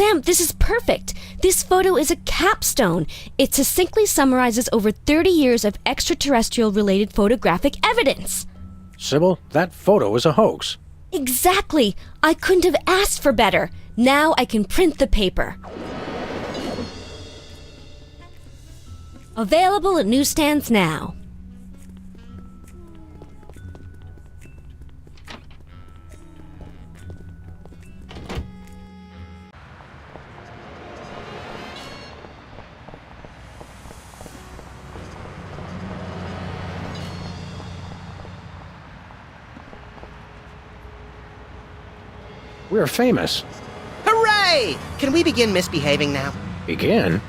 Sam, this is perfect. This photo is a capstone. It succinctly summarizes over 30 years of extraterrestrial-related photographic evidence. Sybil, that photo is a hoax. Exactly. I couldn't have asked for better. Now I can print the paper. Available at newsstands now. We're famous. Hooray! Can we begin misbehaving now? Begin?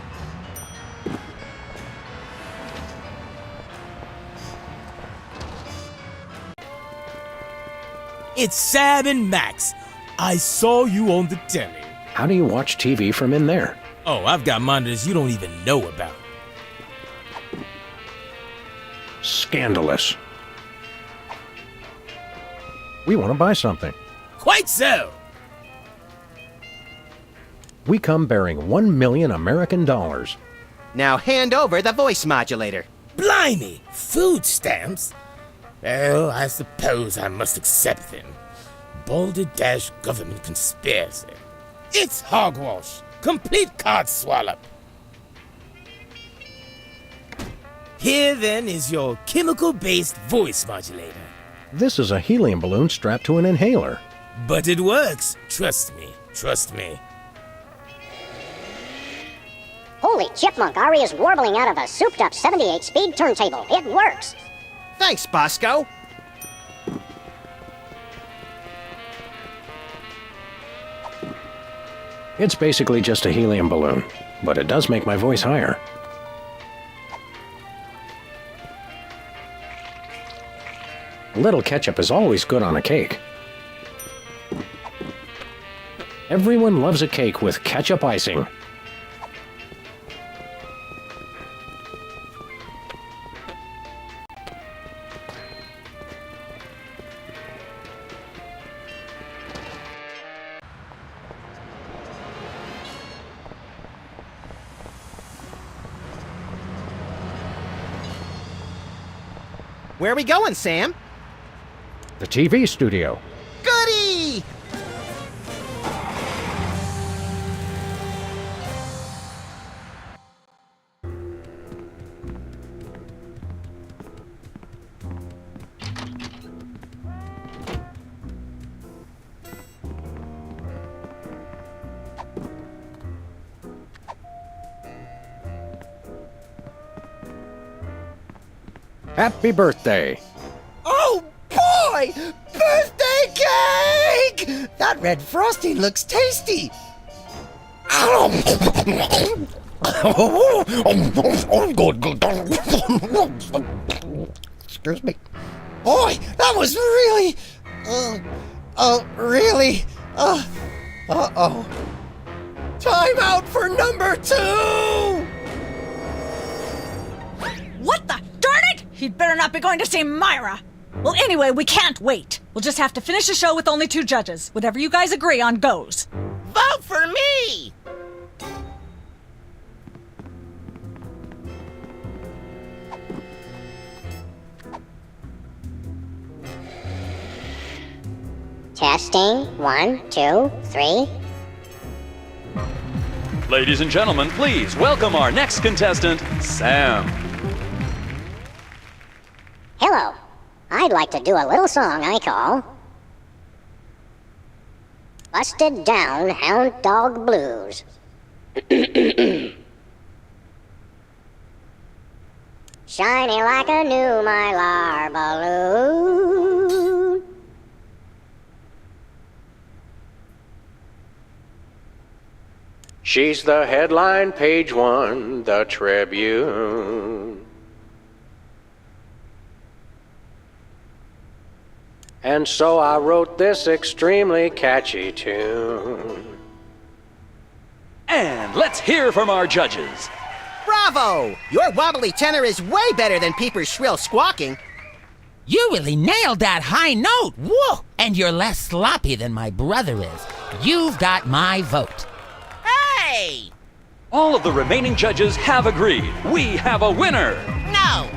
It's Sam and Max. I saw you on the telly. How do you watch TV from in there? Oh, I've got monitors you don't even know about. Scandalous. We want to buy something. Quite so. We come bearing 1 million American dollars. Now hand over the voice modulator. Blimey, food stamps? Well, I suppose I must accept them. Balderdash government conspiracy. It's hogwash. Complete codswallop. Here then is your chemical-based voice modulator. This is a helium balloon strapped to an inhaler. But it works. Trust me. Trust me. Holy chipmunk, Ari is warbling out of a souped-up 78-speed turntable. It works. Thanks, Bosco. It's basically just a helium balloon, but it does make my voice higher. A little ketchup is always good on a cake. Everyone loves a cake with ketchup icing. Where are we going, Sam? The TV studio. Goody! Happy birthday! Oh boy! Birthday cake! That red frosting looks tasty. Excuse me. Boy, that was really... really... Uh-oh. Time out for number 2! What the? Darn it! He'd better not be going to see Myra. Well, anyway, we can't wait. We'll just have to finish the show with only 2 judges. Whatever you guys agree on goes. Vote for me! Testing. 1, 2, 3. Ladies and gentlemen, please welcome our next contestant, Sam. Hello. I'd like to do a little song I call Busted Down Hound Dog Blues. Shiny like a new Mylar balloon. She's the headline, page 1, the Tribune. And so I wrote this extremely catchy tune. And let's hear from our judges. Bravo! Your wobbly tenor is way better than Peeper's shrill squawking. You really nailed that high note. Whoa! And you're less sloppy than my brother is. You've got my vote. Yay! All of the remaining judges have agreed. We have a winner. No!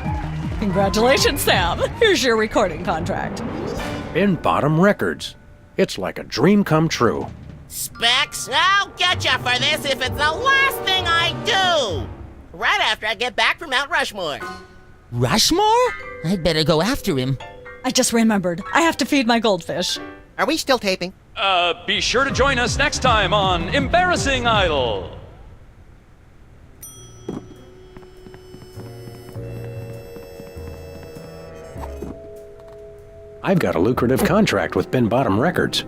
Congratulations, Sam. Here's your recording contract. In Bottom Records. It's like a dream come true. Specs, I'll get ya for this if it's the last thing I do! Right after I get back from Mount Rushmore. Rushmore? I'd better go after him. I just remembered. I have to feed my goldfish. Are we still taping? Be sure to join us next time on Embarrassing Idol. I've got a lucrative contract with Bin Bottom Records.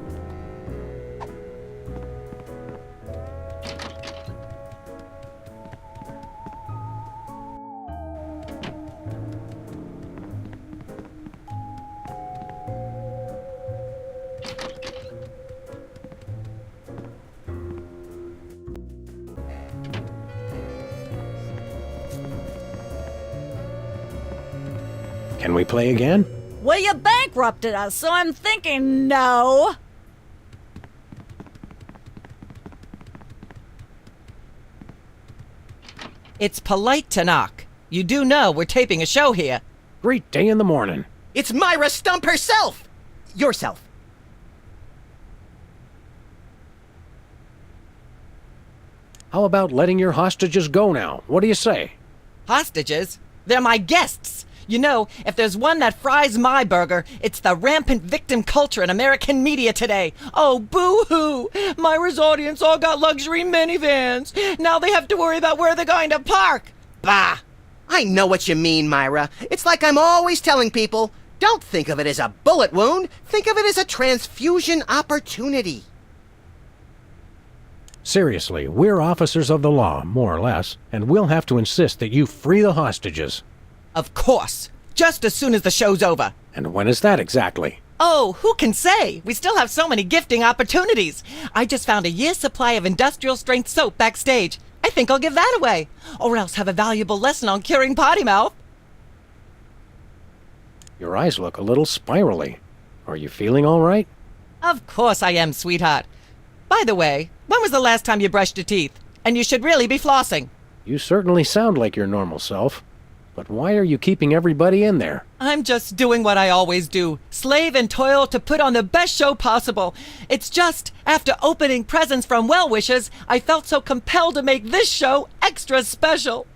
Can we play again? Well, you bankrupted us, so I'm thinking no. It's polite to knock. You do know we're taping a show here. Great day in the morning. It's Myra Stump herself! Yourself. How about letting your hostages go now? What do you say? Hostages? They're my guests. You know, if there's one that fries my burger, it's the rampant victim culture in American media today. Oh, boo-hoo! Myra's audience all got luxury minivans. Now they have to worry about where they're going to park. Bah! I know what you mean, Myra. It's like I'm always telling people, don't think of it as a bullet wound. Think of it as a transfusion opportunity. Seriously, we're officers of the law, more or less, and we'll have to insist that you free the hostages. Of course. Just as soon as the show's over. And when is that exactly? Oh, who can say? We still have so many gifting opportunities. I just found a year's supply of industrial strength soap backstage. I think I'll give that away. Or else have a valuable lesson on curing potty mouth. Your eyes look a little spirally. Are you feeling all right? Of course I am, sweetheart. By the way, when was the last time you brushed your teeth? And you should really be flossing. You certainly sound like your normal self. But why are you keeping everybody in there? I'm just doing what I always do. Slave and toil to put on the best show possible. It's just, after opening presents from well-wishers, I felt so compelled to make this show extra special.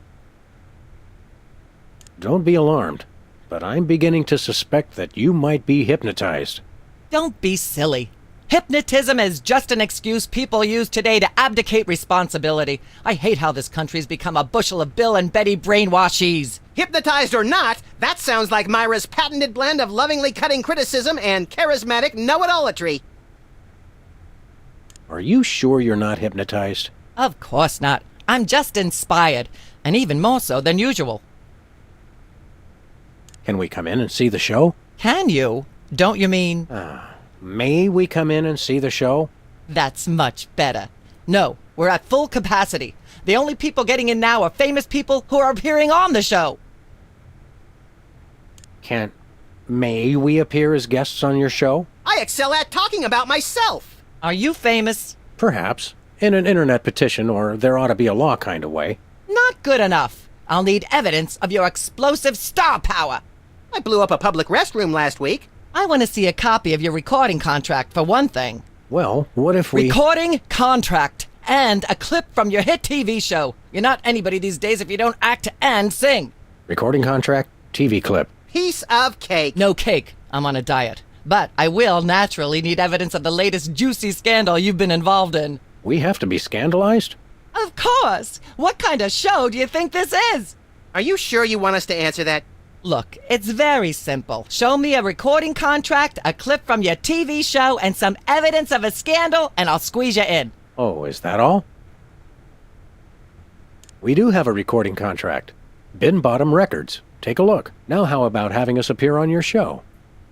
Don't be alarmed, but I'm beginning to suspect that you might be hypnotized. Don't be silly. Hypnotism is just an excuse people use today to abdicate responsibility. I hate how this country's become a bushel of Bill and Betty brainwashies. Hypnotized or not, that sounds like Myra's patented blend of lovingly cutting criticism and charismatic know-it-allatry. Are you sure you're not hypnotized? Of course not. I'm just inspired, and even more so than usual. Can we come in and see the show? Can you? Don't you mean... May we come in and see the show? That's much better. No, we're at full capacity. The only people getting in now are famous people who are appearing on the show. May we appear as guests on your show? I excel at talking about myself. Are you famous? Perhaps. In an internet petition or there ought to be a law kind of way. Not good enough. I'll need evidence of your explosive star power. I blew up a public restroom last week. I want to see a copy of your recording contract, for one thing. Well, what if we... Recording contract and a clip from your hit TV show. You're not anybody these days if you don't act and sing. Recording contract, TV clip. Piece of cake. No cake. I'm on a diet. But I will naturally need evidence of the latest juicy scandal you've been involved in. We have to be scandalized? Of course! What kind of show do you think this is? Are you sure you want us to answer that? Look, it's very simple. Show me a recording contract, a clip from your TV show, and some evidence of a scandal, and I'll squeeze you in. Oh, is that all? We do have a recording contract. Bin Bottom Records. Take a look. Now how about having us appear on your show?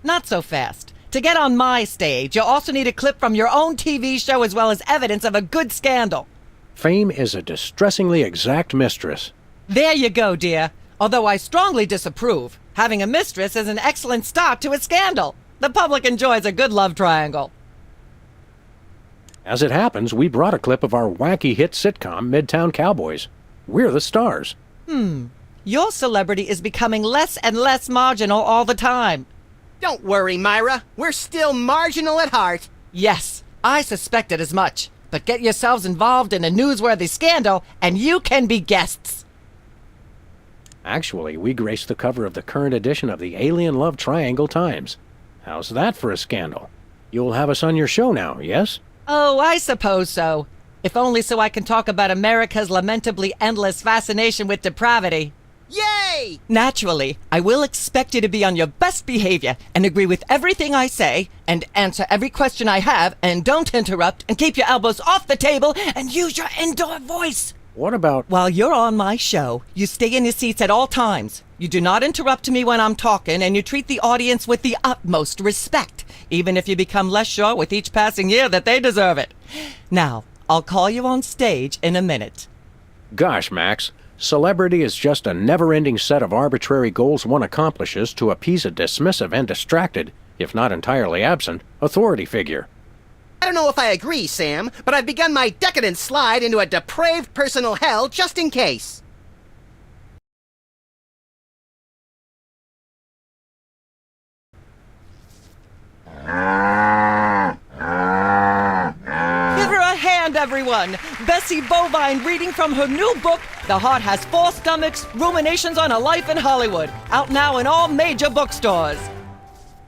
Not so fast. To get on my stage, you'll also need a clip from your own TV show as well as evidence of a good scandal. Fame is a distressingly exact mistress. There you go, dear. Although I strongly disapprove. Having a mistress is an excellent start to a scandal. The public enjoys a good love triangle. As it happens, we brought a clip of our wacky hit sitcom, Midtown Cowboys. We're the stars. Your celebrity is becoming less and less marginal all the time. Don't worry, Myra. We're still marginal at heart. Yes, I suspected as much. But get yourselves involved in a newsworthy scandal, and you can be guests. Actually, we graced the cover of the current edition of the Alien Love Triangle Times. How's that for a scandal? You'll have us on your show now, yes? Oh, I suppose so. If only so I can talk about America's lamentably endless fascination with depravity. Yay! Naturally, I will expect you to be on your best behavior and agree with everything I say and answer every question I have and don't interrupt and keep your elbows off the table and use your indoor voice. What about... While you're on my show, you stay in your seats at all times. You do not interrupt me when I'm talking, and you treat the audience with the utmost respect, even if you become less sure with each passing year that they deserve it. Now, I'll call you on stage in a minute. Gosh, Max. Celebrity is just a never-ending set of arbitrary goals one accomplishes to appease a dismissive and distracted, if not entirely absent, authority figure. I don't know if I agree, Sam, but I've begun my decadent slide into a depraved personal hell just in case. Give her a hand, everyone! Bessie Bovine reading from her new book, The Heart Has Four Stomachs, Ruminations on a Life in Hollywood, out now in all major bookstores.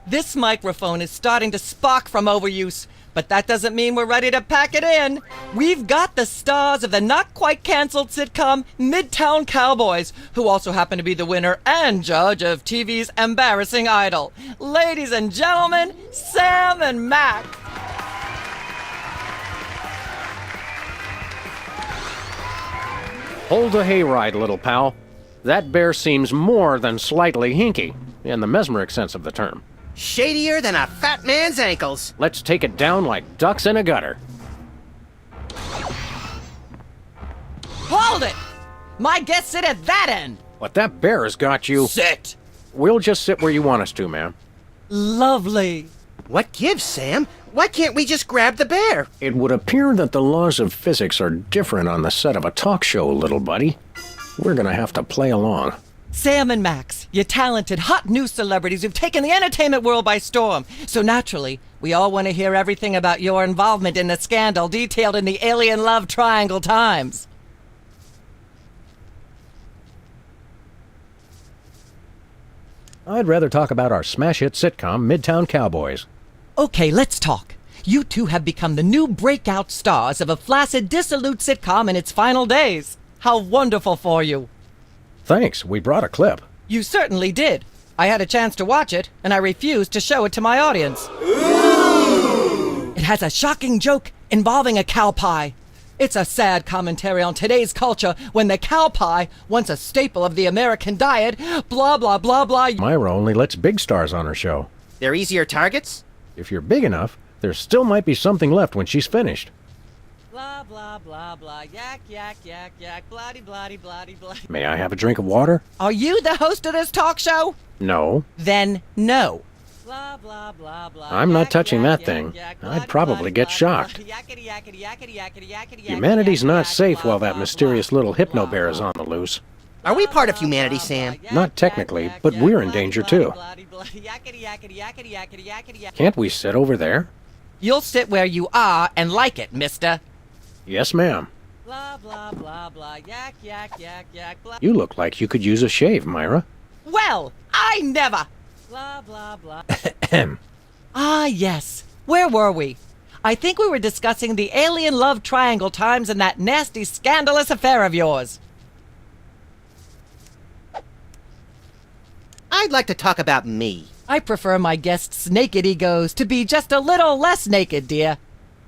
This microphone is starting to spark from overuse, but that doesn't mean we're ready to pack it in. We've got the stars of the not-quite-canceled sitcom Midtown Cowboys, who also happen to be the winner and judge of TV's Embarrassing Idol. Ladies and gentlemen, Sam and Max. Hold the hayride, little pal. That bear seems more than slightly hinky, in the mesmeric sense of the term. Shadier than a fat man's ankles. Let's take it down like ducks in a gutter. Hold it! My guests sit at that end. But that bear has got you... Sit. We'll just sit where you want us to, ma'am. Lovely. What gives, Sam? Why can't we just grab the bear? It would appear that the laws of physics are different on the set of a talk show, little buddy. We're gonna have to play along. Sam and Max, you talented, hot new celebrities who've taken the entertainment world by storm. So naturally, we all want to hear everything about your involvement in the scandal detailed in the Alien Love Triangle Times. I'd rather talk about our smash hit sitcom, Midtown Cowboys. Okay, let's talk. You two have become the new breakout stars of a flaccid, dissolute sitcom in its final days. How wonderful for you. Thanks, we brought a clip. You certainly did. I had a chance to watch it, and I refused to show it to my audience. It has a shocking joke involving a cow pie. It's a sad commentary on today's culture when the cow pie, once a staple of the American diet, blah, blah, blah, blah. Myra only lets big stars on her show. They're easier targets? If you're big enough, there still might be something left when she's finished. Blah, blah, blah, blah, yak, yak, yak, yak, bloody, bloody, bloody, bloody. May I have a drink of water? Are you the host of this talk show? No. Then no. Blah, blah, blah, blah, I'm not yak, touching yak, that thing. yak, yak, I'd bloody, probably bloody, get bloody, shocked. bloody, yakety, yakety, yakety, yakety, yakety, yakety, Humanity's yakety, not yakety, safe blah, while that blah, mysterious blah, little blah, hypno blah, bear is blah. on the loose. Are we part of humanity, Sam? Not technically, but we're in danger too. Can't we sit over there? You'll sit where you are and like it, mister. Yes, ma'am. Blah, blah, blah, blah, yak, yak, yak, yak, blah. You look like you could use a shave, Myra. Well, I never. Blah, blah, blah. Ahem. Ah, yes. Where were we? I think we were discussing the Alien Love Triangle Times and that nasty, scandalous affair of yours. I'd like to talk about me. I prefer my guests' naked egos to be just a little less naked, dear.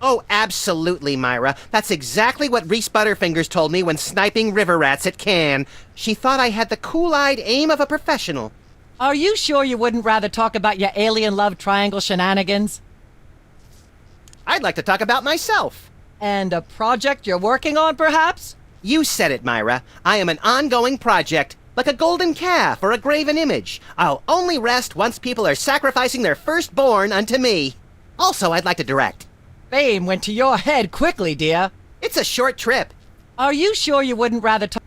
Oh, absolutely, Myra. That's exactly what Reese Butterfingers told me when sniping river rats at Cannes. She thought I had the cool-eyed aim of a professional. Are you sure you wouldn't rather talk about your Alien Love Triangle shenanigans? I'd like to talk about myself. And a project you're working on, perhaps? You said it, Myra. I am an ongoing project, like a golden calf or a graven image. I'll only rest once people are sacrificing their firstborn unto me. Also, I'd like to direct. fame went to your head quickly, dear. It's a short trip. Are you sure you wouldn't rather talk?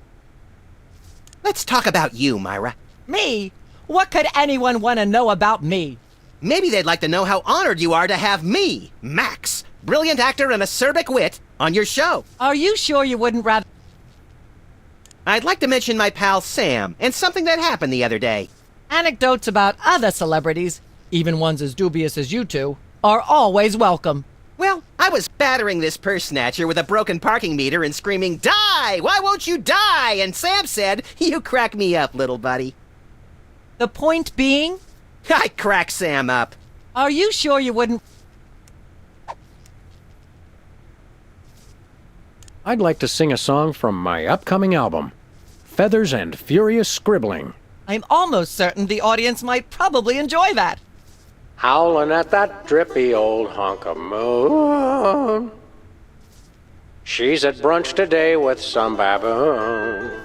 Let's talk about you, Myra. Me? What could anyone want to know about me? Maybe they'd like to know how honored you are to have me, Max, brilliant actor and acerbic wit, on your show. Are you sure you wouldn't rather... I'd like to mention my pal Sam and something that happened the other day. Anecdotes about other celebrities, even ones as dubious as you two, are always welcome. Well, I was battering this purse snatcher with a broken parking meter and screaming, "Die! Why won't you die?" And Sam said, "You crack me up, little buddy." The point being, I crack Sam up. are you sure you wouldn't... I'd like to sing a song from my upcoming album, Feathers and Furious Scribbling. I'm almost certain the audience might probably enjoy that. Howling at that drippy old hunk of moon. She's at brunch today with some baboon.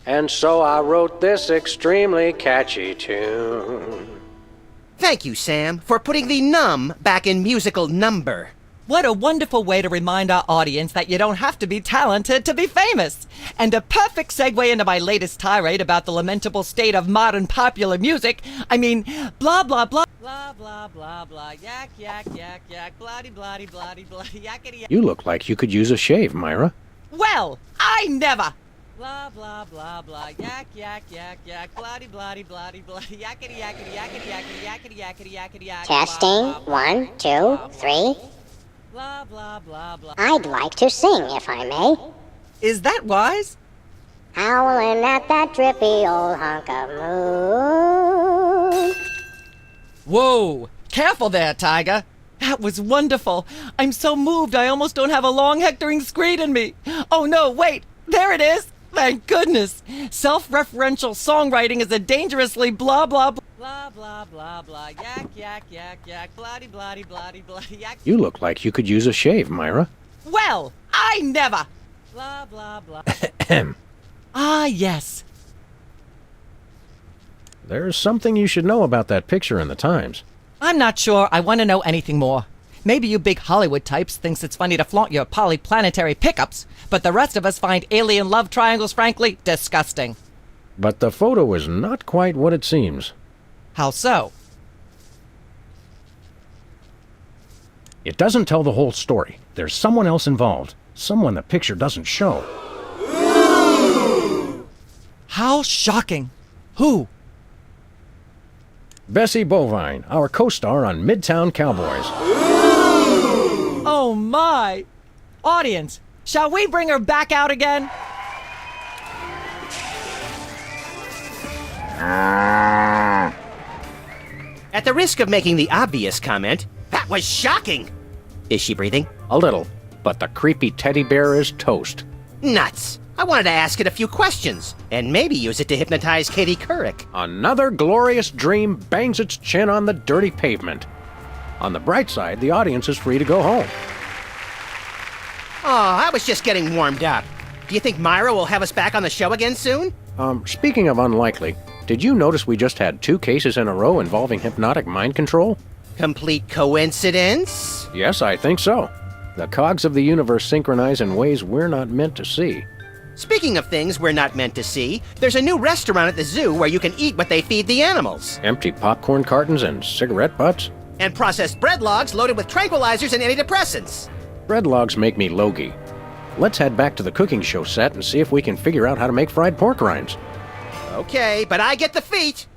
And so I wrote this extremely catchy tune. Thank you, Sam, for putting the num back in musical number. What a wonderful way to remind our audience that you don't have to be talented to be famous. And a perfect segue into my latest tirade about the lamentable state of modern popular music. I mean, blah, blah, blah. Blah, blah, blah, blah. Yak, yak, yak, yak. Bloody, bloody, bloody, bloody. Yakety, yak. You look like you could use a shave, Myra. Well, I never. Blah, blah, blah, blah. Yak, yak, yak, yak. Bloody, bloody, bloody, bloody. Yakety, yakety, yakety, yakety, yakety, yakety, yakety, yakety. Testing, 1, 2, 3. Blah, blah, blah, blah. I'd like to sing, if I may. Is that wise? Howling at that drippy old hunk of moon. Whoa! Careful there, Tiger. That was wonderful. I'm so moved I almost don't have a long hectoring screed in me. Oh no, wait! There it is! Thank goodness! Self-referential songwriting is a dangerously blah blah blah. Blah blah blah blah. Yak yak yak yak. Bloody bloody bloody bloody yak. You look like you could use a shave, Myra. Well, I never! Blah blah blah. Ah, yes. There's something you should know about that picture in the Times. I'm not sure I want to know anything more. Maybe you big Hollywood types thinks it's funny to flaunt your polyplanetary pickups, but the rest of us find alien love triangles frankly disgusting. But the photo is not quite what it seems. How so? It doesn't tell the whole story. There's someone else involved. Someone the picture doesn't show. How shocking. Who? Bessie Bovine, our co-star on Midtown Cowboys. Oh my! Audience, shall we bring her back out again? At the risk of making the obvious comment, that was shocking! Is she breathing? A little, but the creepy teddy bear is toast. Nuts! I wanted to ask it a few questions, and maybe use it to hypnotize Katie Couric. Another glorious dream bangs its chin on the dirty pavement. On the bright side, the audience is free to go home. Oh, I was just getting warmed up. Do you think Myra will have us back on the show again soon? Speaking of unlikely, did you notice we just had 2 cases in a row involving hypnotic mind control? Complete coincidence? Yes, I think so. The cogs of the universe synchronize in ways we're not meant to see. Speaking of things we're not meant to see, there's a new restaurant at the zoo where you can eat what they feed the animals. Empty popcorn cartons and cigarette butts? And processed bread logs loaded with tranquilizers and antidepressants. Bread logs make me logy. Let's head back to the cooking show set and see if we can figure out how to make fried pork rinds. Okay, but I get the feet.